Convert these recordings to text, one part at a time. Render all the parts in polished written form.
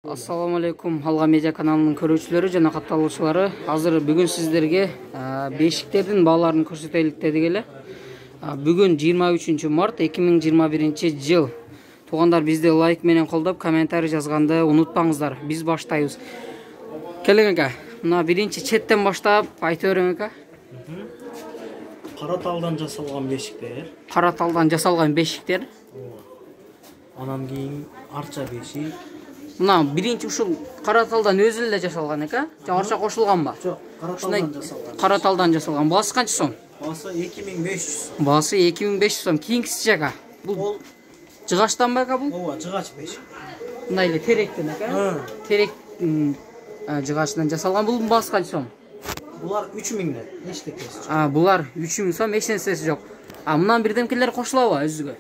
Assalamu алейкум Алга медиа каналынын көрүүчүлөрү жана катталуучулары. Азыр бүгүн сиздерге бешиктердин бааларын көрсөтөлүк дедик эле. Бүгүн 23 март 2021 жыл. Туугандар, бизди лайк менен колдоп, комментарий жазганды унутпаңыздар. Биз баштайбыз. Келиң ака. Мына биринчи четтен баштап айтып бериң ака. Кара талдан жасалган бешиктер. Кара талдан жасалган бешиктер. Анан кийин арча бешик. Мына биринчи ушул кара талдан өзү эле жасалган экен. Арча кошулганбы? Жок, кара талдан жасалган. Кара талдан жасалган. Баасы канча сом? Баасы 2500. Баасы 2500 сом. Кийинкиси ака. Бул жыгачтанбы ака бул? Ооба, жыгач бешик. Мындай эле теректен ака. Терек жыгачынан жасалган. Бул баасы канча сом? Булар 3000ден. Эчтекеси жок. Булар 3000 сом, эч нерсеси жок. Мындан бирдемкелер кошулабы өзүгө?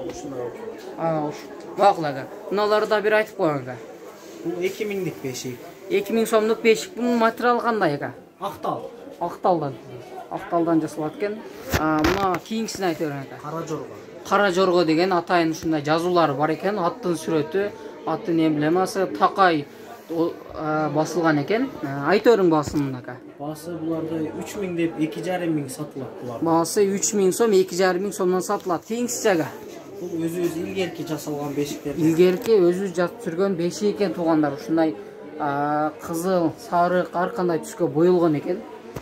Ушундай. Макул ака. Мыналарды да бир айтып коюң ака. Бул 2000дик бешик. 2000 сомдук бешик. Бунун материалы кандай ака? Актал. Акталдан. Акталдан жасалат экен. Мына кийинкисин айтып бериң ака. Кара жорго. Кара жорго деген атайын ушундай жазуулары бар экен. Аттын сүрөтү, аттын эмблемасы, такай басылган экен. Айтып бериң баасын ака. Баасы буларды 3000 деп 2500 сатылат булар. Баасы 3000 сом, 2500 сомдон сатылат. Кийинкиси ака. Бул өзүбүз илгерки жасалган бешиктер. Илгерки өзүбүз жазып жүргөн бешик экен туугандар. Ушундай кызыл, сарык, ар кандай түскө боелгон экен.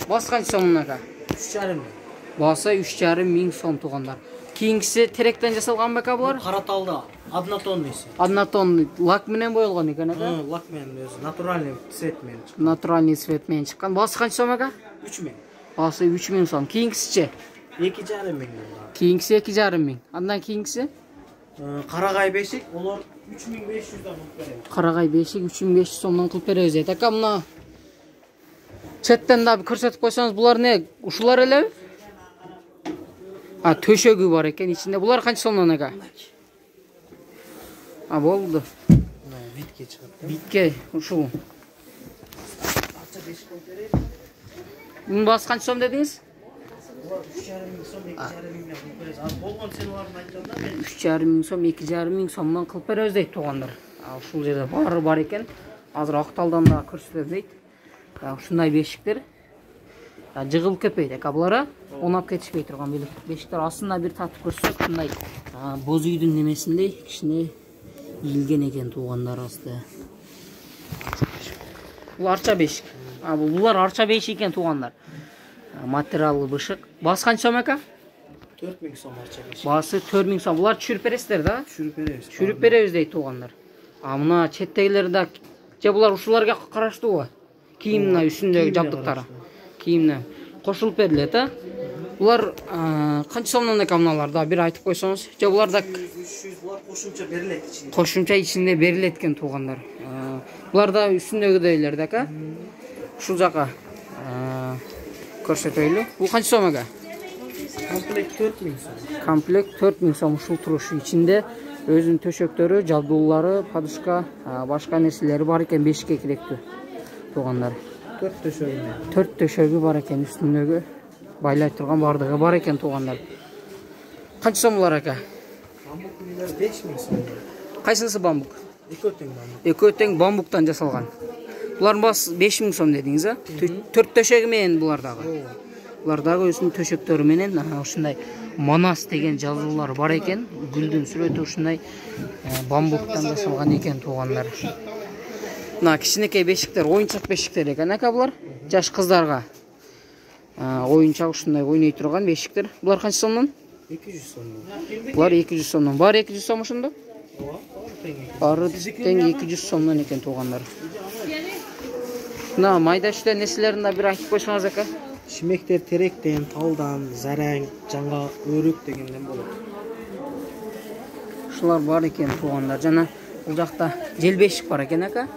Баасы канча сом ака? 3,5. Баасы 3500 сом туугандар. Кийинкиси теректен жасалганбы ака булар? Кара талда однотонныйсы. Однотонный лак менен боелгон экен ака. Лак менен өзү натуральный цвет менен чыккан. Натуральный цвет менен чыккан. Баасы канча сом ака? 3000. Баасы 3000 сом. Кийинкисичи? 2,5. Кийинкиси 2500. Андан кийинкиси? Карагай бешик, олар 3500дан кылып беребиз. Карагай бешик 3500 сомдон кылып беребиз дейт. Ака, мына четтен да көрсөтүп койсоңуз, булар не? Ушулар элеби? Төшөгү бар экен ичинде. Булар канча сомдон ака? Болду. Битке чыгат. Битке ушул. Арча бешик кылып беребиз. Мунун баасы канча сом дедиңиз? 3,5 сом, 2,5 кылып беребиз. Болгон ценаларын айтканда 3,5 сом, 2,5 сомдон кылып беребиз дейт туугандар. Ушул жерде баары бар экен. Азыр акталдан да көрсөтөм дейт. Ушундай бешиктер жыгылып кетпейт ака булар, онап кетишпей турган бешиктер. Астында бир татып көрсөк, мындай боз үйдүн немесиндей кичине ийилген экен туугандар асты. Бул арча бешик. Булар арча бешик экен туугандар. Материалы бышык. Баасы канча сом ака? 4000 сом арча бешик. Баасы 4000 сом. Булар чүрүп бересиздер да? Чүрүп беребиз. Чүрүп беребиз дейт туугандар. Мына четтегилер да же булар ушуларга караштуубу? Кийимдин үстүндөгү жабдыктары. Кийимне кошулуп берилет, Булар канча сомдон экен мыналар да бир айтып койсоңуз? Же булар да 300 булар кошумча берилет ичинде. Кошумча ичинде берилет экен туугандар. Булар да үстүндөгүдөйлөр да ака. Ушул жака көрсөтөйлү. Бул канча сом ака? Комплект 4000 сом. Комплект 4000 сом. Ушул турушу ичинде өзүнүн төшөктөрү, жабдуулары, подушка, башка нерселери бар экен бешикке керектүү туугандар. 4 төшөгү. 4 төшөгү бар экен үстүндөгү. Байлай турган бардыгы бар экен туугандар. Канча сом булар ака? Бамбук 5000 сом. Кайсынысы бамбук? Экөө тең бамбук. Экөө тең бамбуктан жасалган. Булардын баасы 5000 сом дедиңиз, 4 төшөгү менен булар дагы. Булар дагы өзүнүн төшөктөрү менен ушундай Манас деген жазуулар бар экен. Гүлдүн сүрөтү ушундай бамбуктан жасалган экен туугандар. Мына кичинекей бешиктер, оюнчак бешиктер экен ака булар. Жаш кыздарга оюнчак ушундай ойной турган бешиктер. Булар канча сомдон? 200 сом. Булар 200 сомдон. Бар 200 сом ошондо? Ооба, тең. Бары тең 200 сомдон экен туугандар. Мына майда чүйдө нерселерин да бир айтып койсоңуз ака. Шимектер теректен, талдан, зараң, жаңга өрүк дегенден болот. Ушулар бар экен туугандар. Жана бул жакта жел бешик бар экен ака.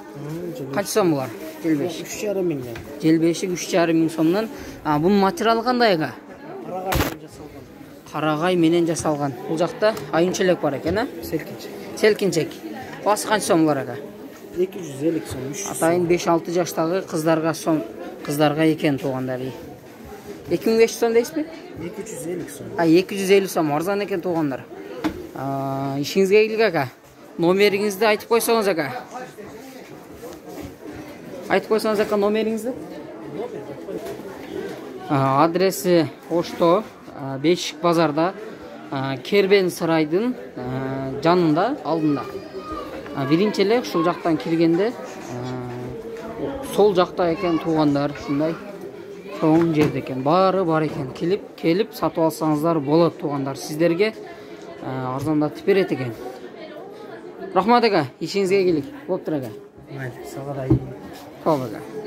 Канча сом булар? Жел бешик 3,5 Жел бешик 3500 сомдон. Бунун материалы кандай ака? Карагай менен жасалган. Карагай менен жасалган. Бул жакта айынчелек бар экен, Селкинчек. Селкинчек. Баасы канча сом булар ака? 250 сом, 300 сом. Атайын 5-6 жаштагы кыздарга экен туугандар. 2500 сом дейсизби? 250 сом. 250 сом арзан экен туугандар. Ишиңизге ийгилик ака. Номериңизди айтып койсоңуз ака. Айтып койсоңуз ака номериңизди. Адреси Ошто, Бешик базарда, Кербен сарайдын жанында, алдында. Биринчи эле ушул жактан киргенде сол жакта экен туугандар, ушундай чоң жерде экен. Баары бар экен. Келип сатып алсаңыздар болот туугандар. Сиздерге арзандатып берет экен. Рахмат ака, ишиңизге келик. Болуптур ака. Майли, сага да. Кол ака.